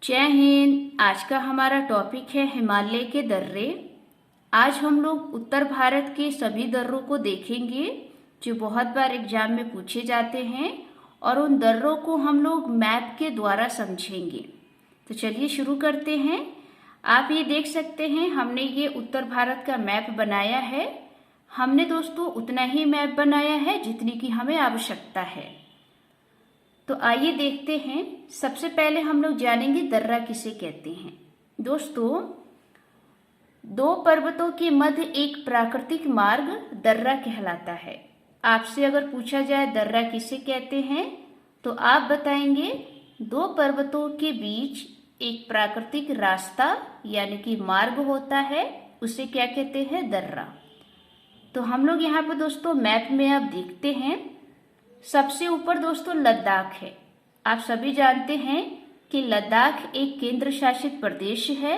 जय हिंद। आज का हमारा टॉपिक है हिमालय के दर्रे। आज हम लोग उत्तर भारत के सभी दर्रों को देखेंगे जो बहुत बार एग्जाम में पूछे जाते हैं और उन दर्रों को हम लोग मैप के द्वारा समझेंगे। तो चलिए शुरू करते हैं। आप ये देख सकते हैं हमने ये उत्तर भारत का मैप बनाया है। हमने दोस्तों उतना ही मैप बनाया है जितनी की हमें आवश्यकता है। तो आइए देखते हैं। सबसे पहले हम लोग जानेंगे दर्रा किसे कहते हैं। दोस्तों, दो पर्वतों के मध्य एक प्राकृतिक मार्ग दर्रा कहलाता है। आपसे अगर पूछा जाए दर्रा किसे कहते हैं तो आप बताएंगे दो पर्वतों के बीच एक प्राकृतिक रास्ता यानी कि मार्ग होता है, उसे क्या कहते हैं? दर्रा। तो हम लोग यहाँ पर दोस्तों मैप में आप देखते हैं सबसे ऊपर दोस्तों लद्दाख है। आप सभी जानते हैं कि लद्दाख एक केंद्र शासित प्रदेश है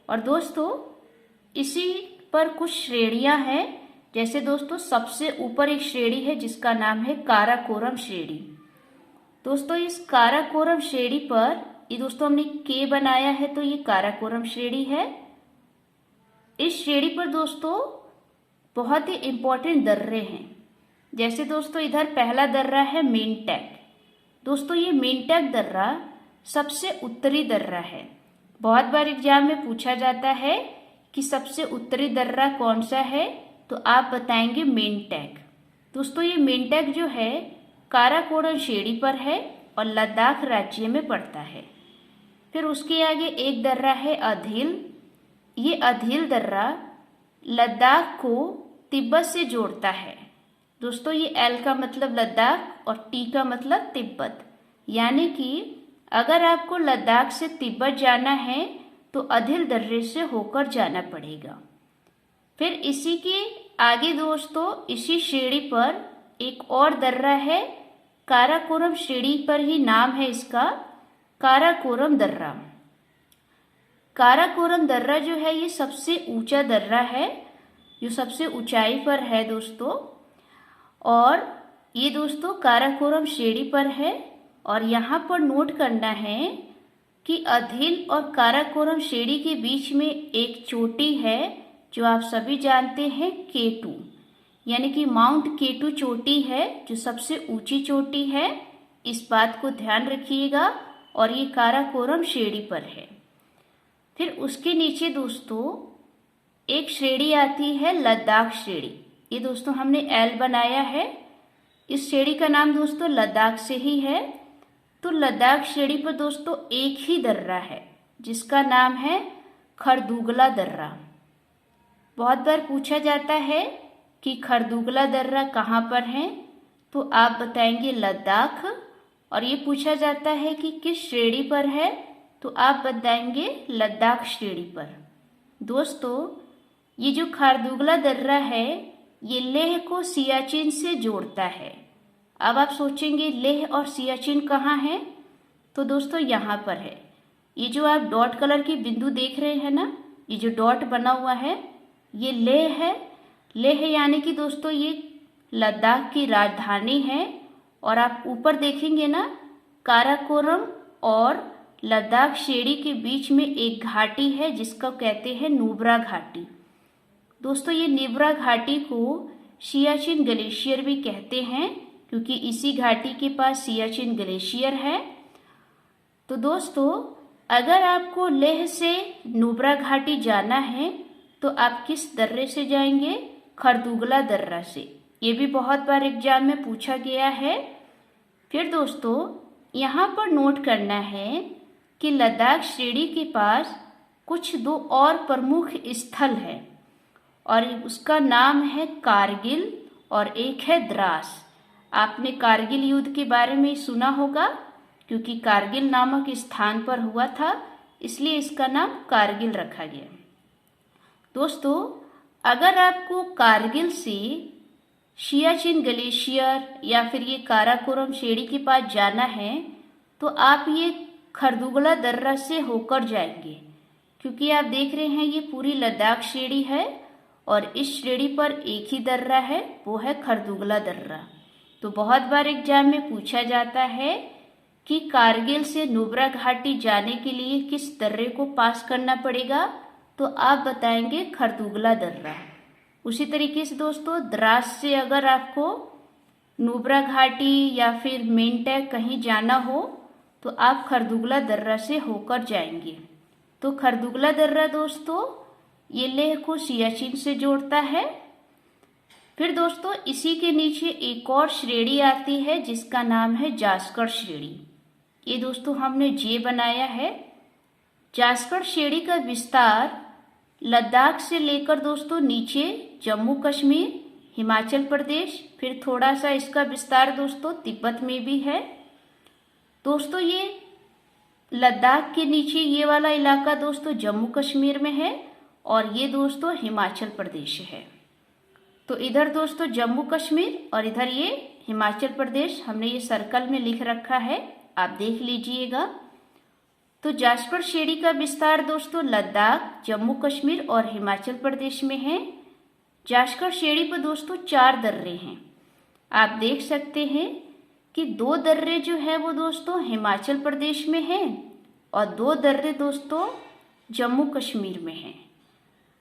और दोस्तों इसी पर कुछ श्रेणियां हैं। जैसे दोस्तों सबसे ऊपर एक श्रेणी है जिसका नाम है काराकोरम श्रेणी। दोस्तों इस काराकोरम श्रेणी पर ये दोस्तों हमने के बनाया है तो ये काराकोरम श्रेणी है। इस श्रेणी पर दोस्तों बहुत ही इंपॉर्टेंट दर्रे हैं। जैसे दोस्तों इधर पहला दर्रा है मेंटक। दोस्तों ये मेंटक दर्रा सबसे उत्तरी दर्रा है। बहुत बार एग्जाम में पूछा जाता है कि सबसे उत्तरी दर्रा कौन सा है, तो आप बताएंगे मेंटक। दोस्तों ये मेंटक जो है काराकोरम श्रेणी पर है और लद्दाख राज्य में पड़ता है। फिर उसके आगे एक दर्रा है अधील। ये अधील दर्रा लद्दाख को तिब्बत से जोड़ता है। दोस्तों ये एल का मतलब लद्दाख और टी का मतलब तिब्बत, यानी कि अगर आपको लद्दाख से तिब्बत जाना है तो अधील दर्रे से होकर जाना पड़ेगा। फिर इसी के आगे दोस्तों इसी श्रेणी पर एक और दर्रा है, काराकोरम श्रेणी पर ही नाम है इसका, काराकोरम दर्रा। काराकोरम दर्रा जो है ये सबसे ऊंचा दर्रा है, जो सबसे ऊंचाई पर है दोस्तों। और ये दोस्तों काराकोरम श्रेणी पर है। और यहाँ पर नोट करना है कि अधील और काराकोरम श्रेणी के बीच में एक चोटी है जो आप सभी जानते हैं K2, यानी कि माउंट K2 चोटी है जो सबसे ऊंची चोटी है। इस बात को ध्यान रखिएगा और ये काराकोरम श्रेणी पर है। फिर उसके नीचे दोस्तों एक श्रेणी आती है लद्दाख श्रेणी। ये दोस्तों हमने एल बनाया है। इस श्रेणी का नाम दोस्तों लद्दाख से ही है। तो लद्दाख श्रेणी पर दोस्तों एक ही दर्रा है जिसका नाम है खरदुगला दर्रा। बहुत बार पूछा जाता है कि खरदुगला दर्रा कहाँ पर है, तो आप बताएंगे लद्दाख। और ये पूछा जाता है कि किस श्रेणी पर है, तो आप बताएंगे लद्दाख श्रेणी पर। दोस्तों ये जो खरदुगला दर्रा है ये लेह को सियाचिन से जोड़ता है। अब आप सोचेंगे लेह और सियाचिन कहाँ है, तो दोस्तों यहाँ पर है। ये जो आप डॉट कलर की बिंदु देख रहे हैं ना, ये जो डॉट बना हुआ है ये लेह है। लेह यानी कि दोस्तों ये लद्दाख की राजधानी है। और आप ऊपर देखेंगे ना काराकोरम और लद्दाख श्रेणी के बीच में एक घाटी है जिसको कहते हैं नुब्रा घाटी। दोस्तों ये नुब्रा घाटी को सियाचिन ग्लेशियर भी कहते हैं क्योंकि इसी घाटी के पास सियाचिन ग्लेशियर है। तो दोस्तों अगर आपको लेह से नुब्रा घाटी जाना है तो आप किस दर्रे से जाएंगे? खरदुगला दर्रा से। ये भी बहुत बार एग्जाम में पूछा गया है। फिर दोस्तों यहाँ पर नोट करना है कि लद्दाख श्रेणी के पास कुछ दो और प्रमुख स्थल है और उसका नाम है कारगिल और एक है द्रास। आपने कारगिल युद्ध के बारे में सुना होगा क्योंकि कारगिल नामक स्थान पर हुआ था, इसलिए इसका नाम कारगिल रखा गया। दोस्तों अगर आपको कारगिल से सियाचिन ग्लेशियर या फिर ये काराकोरम श्रेणी के पास जाना है तो आप ये खरदुगला दर्रा से होकर जाएंगे, क्योंकि आप देख रहे हैं ये पूरी लद्दाख श्रेणी है और इस श्रेणी पर एक ही दर्रा है, वो है खरदुगला दर्रा। तो बहुत बार एग्जाम में पूछा जाता है कि कारगिल से नुब्रा घाटी जाने के लिए किस दर्रे को पास करना पड़ेगा, तो आप बताएंगे खरदुगला दर्रा। उसी तरीके से दोस्तों द्रास से अगर आपको नुब्रा घाटी या फिर मेंटैक कहीं जाना हो तो आप खरदुगला दर्रा से होकर जाएंगे। तो खरदुगला दर्रा दोस्तों ये लेह को सियाचिन से जोड़ता है। फिर दोस्तों इसी के नीचे एक और श्रेणी आती है जिसका नाम है जास्कर श्रेणी। ये दोस्तों हमने जे बनाया है। जास्कर श्रेणी का विस्तार लद्दाख से लेकर दोस्तों नीचे जम्मू कश्मीर, हिमाचल प्रदेश, फिर थोड़ा सा इसका विस्तार दोस्तों तिब्बत में भी है। दोस्तों ये लद्दाख के नीचे ये वाला इलाका दोस्तों जम्मू कश्मीर में है और ये दोस्तों हिमाचल प्रदेश है। तो इधर दोस्तों जम्मू कश्मीर और इधर ये हिमाचल प्रदेश हमने ये सर्कल में लिख रखा है, आप देख लीजिएगा। तो जास्कर श्रेणी का विस्तार दोस्तों लद्दाख, जम्मू कश्मीर और हिमाचल प्रदेश में है। जास्कर श्रेणी पर दोस्तों 4 दर्रे हैं। आप देख सकते हैं कि 2 दर्रे जो है वो दोस्तों हिमाचल प्रदेश में हैं और 2 दर्रे दोस्तों जम्मू कश्मीर में हैं।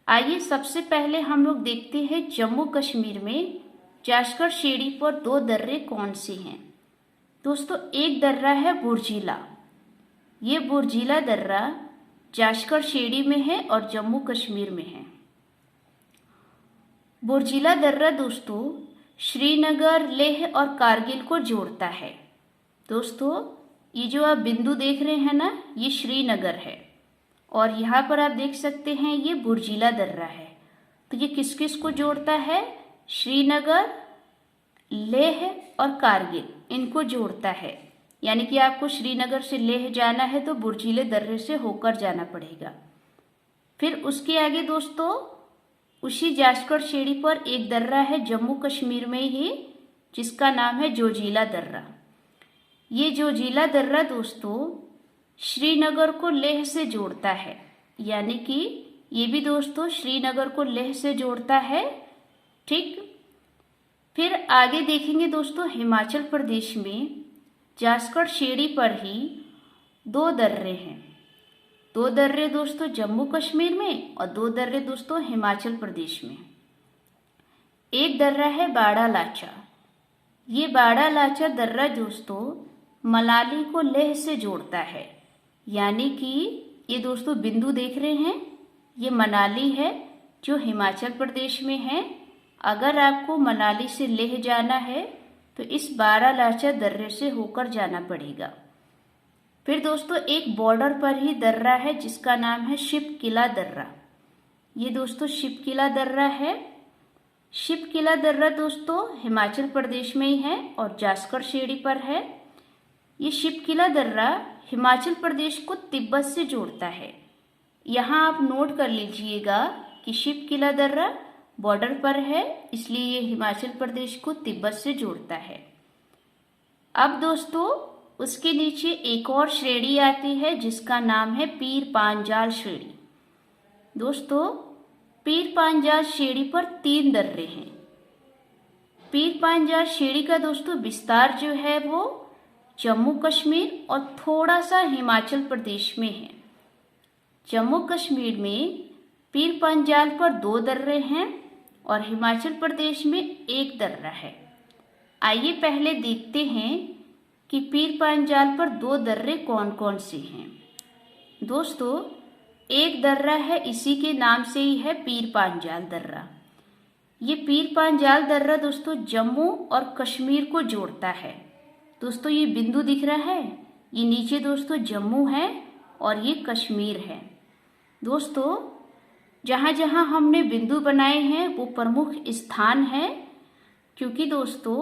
आइए सबसे पहले हम लोग देखते हैं जम्मू कश्मीर में जास्कर श्रेणी पर 2 दर्रे कौन से हैं। दोस्तों एक दर्रा है बुर्जिला। ये बुर्जिला दर्रा जास्कर श्रेणी में है और जम्मू कश्मीर में है। बुर्जिला दर्रा दोस्तों श्रीनगर, लेह और कारगिल को जोड़ता है। दोस्तों ये जो आप बिंदु देख रहे हैं ना, ये श्रीनगर है और यहाँ पर आप देख सकते हैं ये बुर्जिला दर्रा है। तो ये किस किस को जोड़ता है? श्रीनगर, लेह और कारगिल, इनको जोड़ता है। यानी कि आपको श्रीनगर से लेह जाना है तो बुर्जिले दर्रे से होकर जाना पड़ेगा। फिर उसके आगे दोस्तों उसी जास्कर श्रेणी पर एक दर्रा है जम्मू कश्मीर में ही, जिसका नाम है जोजिला दर्रा। ये जोजिला दर्रा दोस्तों श्रीनगर को लेह से जोड़ता है। यानी कि ये भी दोस्तों श्रीनगर को लेह से जोड़ता है। ठीक, फिर आगे देखेंगे दोस्तों हिमाचल प्रदेश में जास्कर श्रेणी पर ही 2 दर्रे हैं। 2 दर्रे दोस्तों जम्मू कश्मीर में और 2 दर्रे दोस्तों हिमाचल प्रदेश में। एक दर्रा है बाड़ा लाचा। ये बाड़ा लाचा दर्रा दोस्तों मनाली को लेह से जोड़ता है। यानी कि ये दोस्तों बिंदु देख रहे हैं, ये मनाली है जो हिमाचल प्रदेश में है। अगर आपको मनाली से लेह जाना है तो इस बाड़ा लाचा दर्रे से होकर जाना पड़ेगा। फिर दोस्तों एक बॉर्डर पर ही दर्रा है जिसका नाम है शिपकिला दर्रा। ये दोस्तों शिपकिला दर्रा है। शिपकिला दर्रा दोस्तों हिमाचल प्रदेश में ही है और जास्कर श्रेणी पर है। ये शिपकिला दर्रा हिमाचल प्रदेश को तिब्बत से जोड़ता है। यहाँ आप नोट कर लीजिएगा कि शिपकिला दर्रा बॉर्डर पर है, इसलिए ये हिमाचल प्रदेश को तिब्बत से जोड़ता है। अब दोस्तों उसके नीचे एक और श्रेणी आती है जिसका नाम है पीर पांजाल श्रेणी। दोस्तों पीर पांजाल श्रेणी पर 3 दर्रे हैं। पीर पांजाल श्रेणी का दोस्तों विस्तार जो है वो जम्मू कश्मीर और थोड़ा सा हिमाचल प्रदेश में है। जम्मू कश्मीर में पीर पांजाल पर 2 दर्रे हैं और हिमाचल प्रदेश में 1 दर्रा है। आइए पहले देखते हैं कि पीर पांजाल पर 2 दर्रे कौन कौन से हैं। दोस्तों एक दर्रा है, इसी के नाम से ही है पीर पांजाल दर्रा। ये पीर पांजाल दर्रा दोस्तों जम्मू और कश्मीर को जोड़ता है। दोस्तों ये बिंदु दिख रहा है, ये नीचे दोस्तों जम्मू है और ये कश्मीर है। दोस्तों जहाँ जहाँ हमने बिंदु बनाए हैं वो प्रमुख स्थान है, क्योंकि दोस्तों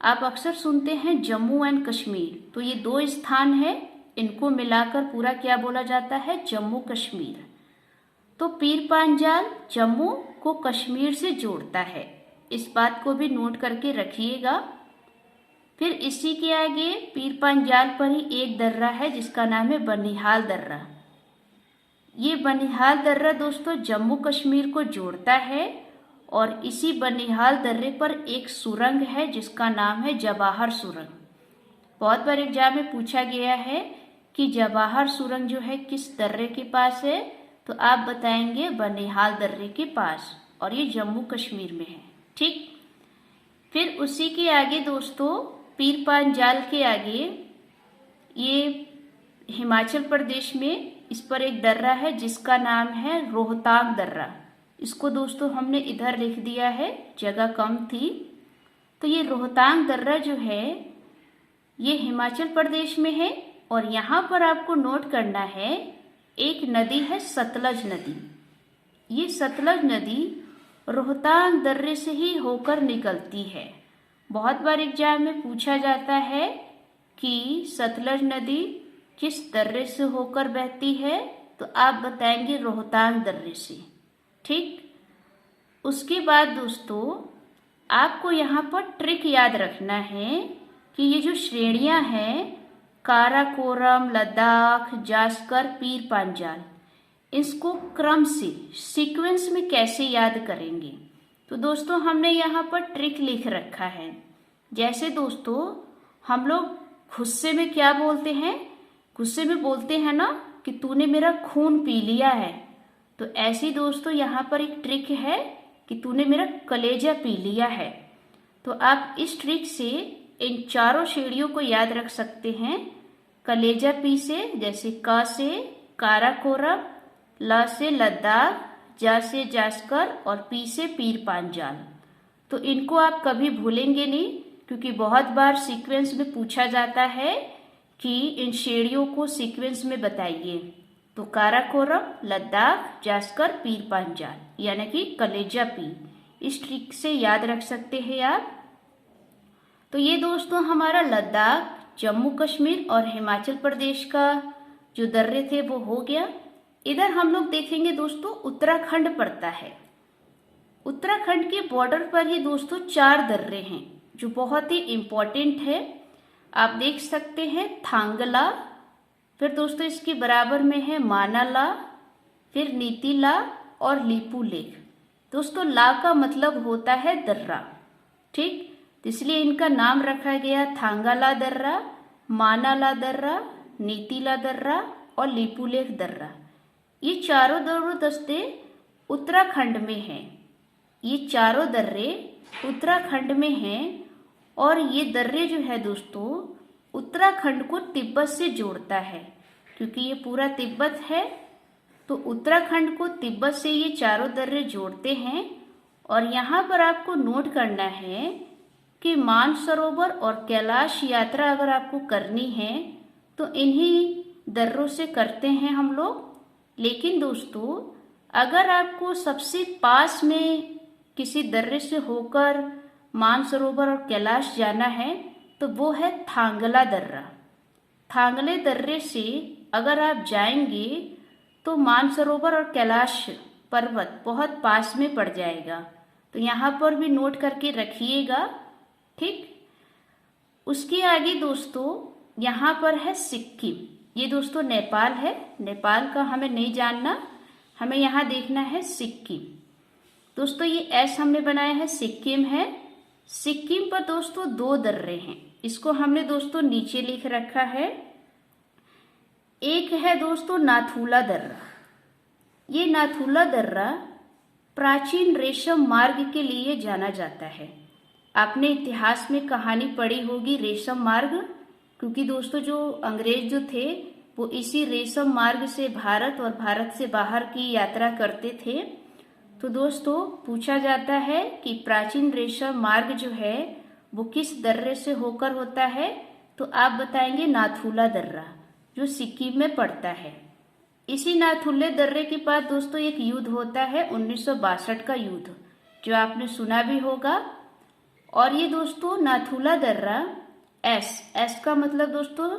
आप अक्सर सुनते हैं जम्मू एंड कश्मीर, तो ये 2 स्थान है, इनको मिलाकर पूरा क्या बोला जाता है? जम्मू कश्मीर। तो पीर पांजाल जम्मू को कश्मीर से जोड़ता है, इस बात को भी नोट करके रखिएगा। फिर इसी के आगे पीर पांजाल पर ही एक दर्रा है जिसका नाम है बनिहाल दर्रा। ये बनिहाल दर्रा दोस्तों जम्मू कश्मीर को जोड़ता है और इसी बनिहाल दर्रे पर एक सुरंग है जिसका नाम है जवाहर सुरंग। बहुत बार एग्जाम में पूछा गया है कि जवाहर सुरंग जो है किस दर्रे के पास है, तो आप बताएंगे बनिहाल दर्रे के पास, और ये जम्मू कश्मीर में है। ठीक, फिर उसी के आगे दोस्तों पीर पांजाल के आगे ये हिमाचल प्रदेश में इस पर एक दर्रा है जिसका नाम है रोहतांग दर्रा। इसको दोस्तों हमने इधर लिख दिया है, जगह कम थी। तो ये रोहतांग दर्रा जो है ये हिमाचल प्रदेश में है, और यहाँ पर आपको नोट करना है एक नदी है सतलज नदी। ये सतलज नदी रोहतांग दर्रे से ही होकर निकलती है। बहुत बार एग्जाम में पूछा जाता है कि सतलज नदी किस दर्रे से होकर बहती है, तो आप बताएंगे रोहतांग दर्रे से। ठीक, उसके बाद दोस्तों आपको यहाँ पर ट्रिक याद रखना है कि ये जो श्रेणियाँ हैं काराकोरम, लद्दाख, जास्कर, पीर पांजाल, इसको क्रम से सीक्वेंस में कैसे याद करेंगे। तो दोस्तों हमने यहाँ पर ट्रिक लिख रखा है। जैसे दोस्तों हम लोग गुस्से में क्या बोलते हैं, गुस्से में बोलते हैं ना कि तूने मेरा खून पी लिया है। तो ऐसे दोस्तों यहाँ पर एक ट्रिक है कि तूने मेरा कलेजा पी लिया है। तो आप इस ट्रिक से इन चारों श्रेणियों को याद रख सकते हैं। कलेजा पी से जैसे क से काराकोरम, ल से लद्दाख, जा से जास्कर और पी से पीर पांजाल। तो इनको आप कभी भूलेंगे नहीं, क्योंकि बहुत बार सीक्वेंस में पूछा जाता है कि इन श्रेणियों को सीक्वेंस में बताइए। तो काराकोरम, लद्दाख, जास्कर, पीर पांजाल, यानी कि कलेजा पी। इस ट्रिक से याद रख सकते हैं आप। तो ये दोस्तों हमारा लद्दाख, जम्मू कश्मीर और हिमाचल प्रदेश का जो दर्रे थे वो हो गया। इधर हम लोग देखेंगे दोस्तों उत्तराखंड पड़ता है। उत्तराखंड के बॉर्डर पर ही दोस्तों 4 दर्रे हैं जो बहुत ही इम्पोर्टेंट है। आप देख सकते हैं थांगला, फिर दोस्तों इसके बराबर में है मानाला, फिर नीतीला और लीपू लेक। दोस्तों ला का मतलब होता है दर्रा। ठीक, इसलिए इनका नाम रखा गया थांगाला दर्रा, मानाला दर्रा, नीतीला दर्रा और लीपू लेक दर्रा। ये चारों दर्रे दस्ते उत्तराखंड में हैं। ये चारों दर्रे उत्तराखंड में हैं, और ये दर्रे जो है दोस्तों उत्तराखंड को तिब्बत से जोड़ता है। क्योंकि ये पूरा तिब्बत है, तो उत्तराखंड को तिब्बत से ये चारों दर्रे जोड़ते हैं। और यहाँ पर आपको नोट करना है कि मानसरोवर और कैलाश यात्रा अगर आपको करनी है तो इन्हीं दर्रों से करते हैं हम लोग। लेकिन दोस्तों अगर आपको सबसे पास में किसी दर्रे से होकर मानसरोवर और कैलाश जाना है तो वो है थांगला दर्रा। थांगले दर्रे से अगर आप जाएंगे तो मानसरोवर और कैलाश पर्वत बहुत पास में पड़ जाएगा। तो यहाँ पर भी नोट करके रखिएगा। ठीक, उसके आगे दोस्तों यहाँ पर है सिक्किम। ये दोस्तों नेपाल है। नेपाल का हमें नहीं जानना, हमें यहाँ देखना है सिक्किम। दोस्तों ये एस हमने बनाया है, सिक्किम है। सिक्किम पर दोस्तों 2 दर्रे हैं, इसको हमने दोस्तों नीचे लिख रखा है। एक है दोस्तों नाथुला दर्रा। ये नाथुला दर्रा प्राचीन रेशम मार्ग के लिए जाना जाता है। आपने इतिहास में कहानी पढ़ी होगी रेशम मार्ग, क्योंकि दोस्तों जो अंग्रेज जो थे वो इसी रेशम मार्ग से भारत और भारत से बाहर की यात्रा करते थे। तो दोस्तों पूछा जाता है कि प्राचीन रेशम मार्ग जो है वो किस दर्रे से होकर होता है, तो आप बताएंगे नाथुला दर्रा जो सिक्किम में पड़ता है। इसी नाथुले दर्रे के पास दोस्तों एक युद्ध होता है 1962 का युद्ध, जो आपने सुना भी होगा। और ये दोस्तों नाथुला दर्रा एस का मतलब दोस्तों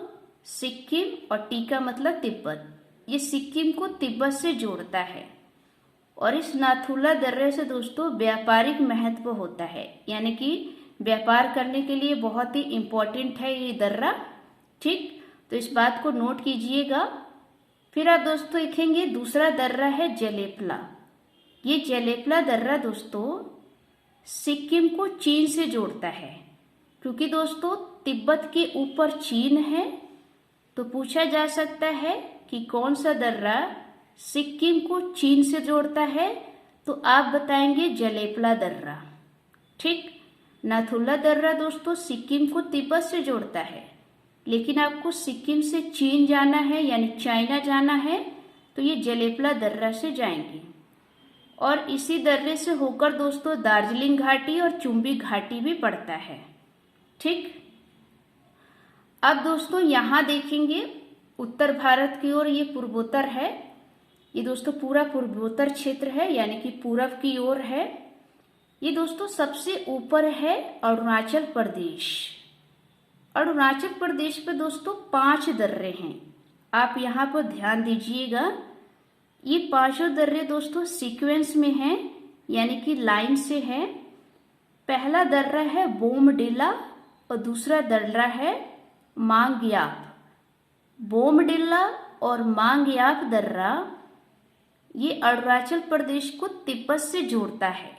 सिक्किम और टी का मतलब तिब्बत, ये सिक्किम को तिब्बत से जोड़ता है। और इस नाथुला दर्रे से दोस्तों व्यापारिक महत्व होता है, यानी कि व्यापार करने के लिए बहुत ही इम्पोर्टेंट है ये दर्रा। ठीक, तो इस बात को नोट कीजिएगा। फिर आप दोस्तों देखेंगे दूसरा दर्रा है जलेपला। ये जलेपला दर्रा दोस्तों सिक्किम को चीन से जोड़ता है। क्योंकि दोस्तों तिब्बत के ऊपर चीन है, तो पूछा जा सकता है कि कौन सा दर्रा सिक्किम को चीन से जोड़ता है, तो आप बताएंगे जलेपला दर्रा। ठीक, नाथुला दर्रा दोस्तों सिक्किम को तिब्बत से जोड़ता है, लेकिन आपको सिक्किम से चीन जाना है यानी चाइना जाना है तो ये जलेपला दर्रा से जाएंगे। और इसी दर्रे से होकर दोस्तों दार्जिलिंग घाटी और चुम्बी घाटी भी पड़ता है। ठीक, अब दोस्तों यहाँ देखेंगे उत्तर भारत की ओर ये पूर्वोत्तर है। ये दोस्तों पूरा पूर्वोत्तर क्षेत्र है यानी कि पूरब की ओर है। ये दोस्तों सबसे ऊपर है अरुणाचल प्रदेश। अरुणाचल प्रदेश पे दोस्तों 5 दर्रे हैं, आप यहाँ पर ध्यान दीजिएगा। ये 5 दर्रे दोस्तों सीक्वेंस में हैं यानी कि लाइन से हैं। पहला दर्रा है बोमडिला और दूसरा दर्रा है मांगयाप। बोमडिला और मांगयाप दर्रा ये अरुणाचल प्रदेश को तिब्बत से जोड़ता है,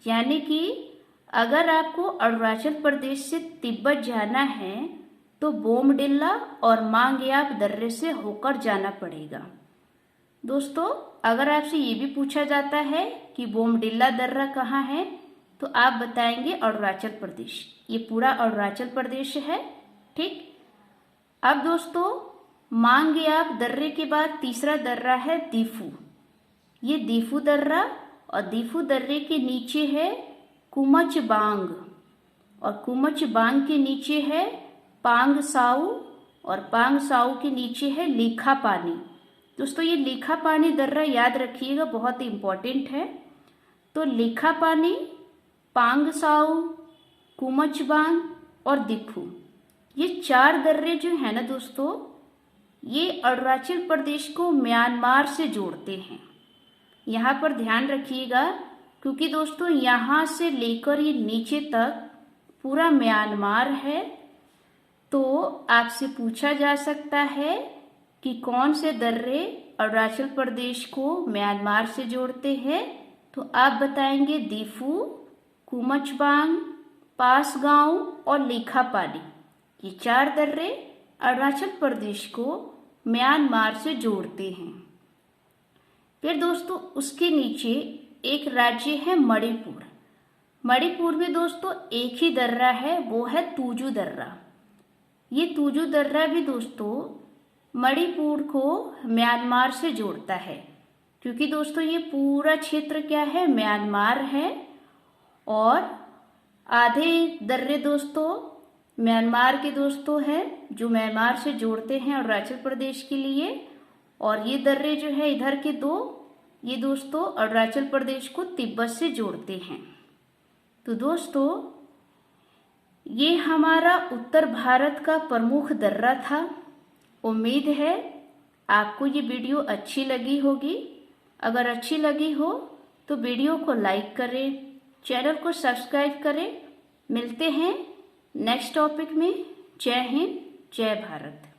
यानी कि अगर आपको अरुणाचल प्रदेश से तिब्बत जाना है तो बोमडिला और मांगयाप दर्रे से होकर जाना पड़ेगा। दोस्तों अगर आपसे ये भी पूछा जाता है कि बोमडिला दर्रा कहाँ है, तो आप बताएंगे अरुणाचल प्रदेश। ये पूरा अरुणाचल प्रदेश है। ठीक, अब दोस्तों मांगयाप दर्रे के बाद तीसरा दर्रा है दीफू। ये दीफू दर्रा और दीफू दर्रे के नीचे है कुमच बांग और कुमच बांग के नीचे है पांग साउ और पांग साउ के नीचे है लीखा पानी। दोस्तों ये लीखा पानी दर्रा याद रखिएगा, बहुत इम्पोर्टेंट है। तो लीखा पानी, पांग साउ, कुमच बांग और दीफू, ये 4 दर्रे जो है ना दोस्तों, ये अरुणाचल प्रदेश को म्यांमार से जोड़ते हैं। यहाँ पर ध्यान रखिएगा क्योंकि दोस्तों यहाँ से लेकर ये नीचे तक पूरा म्यांमार है। तो आपसे पूछा जा सकता है कि कौन से दर्रे अरुणाचल प्रदेश को म्यांमार से जोड़ते हैं, तो आप बताएंगे दीफू, कुमचबांग, पासगांव और लीखापानी। ये 4 दर्रे अरुणाचल प्रदेश को म्यांमार से जोड़ते हैं। फिर दोस्तों उसके नीचे एक राज्य है मणिपुर। मणिपुर में दोस्तों एक ही दर्रा है, वो है तुजू दर्रा। ये तुजू दर्रा भी दोस्तों मणिपुर को म्यांमार से जोड़ता है, क्योंकि दोस्तों ये पूरा क्षेत्र क्या है, म्यांमार है। और आधे दर्रे दोस्तों म्यांमार के दोस्तों हैं, जो म्यांमार से जोड़ते हैं अरुणाचल प्रदेश के लिए। और ये दर्रे जो है इधर के 2, ये दोस्तों अरुणाचल प्रदेश को तिब्बत से जोड़ते हैं। तो दोस्तों ये हमारा उत्तर भारत का प्रमुख दर्रा था। उम्मीद है आपको ये वीडियो अच्छी लगी होगी। अगर अच्छी लगी हो तो वीडियो को लाइक करें, चैनल को सब्सक्राइब करें। मिलते हैं नेक्स्ट टॉपिक में। जय हिंद, जय भारत।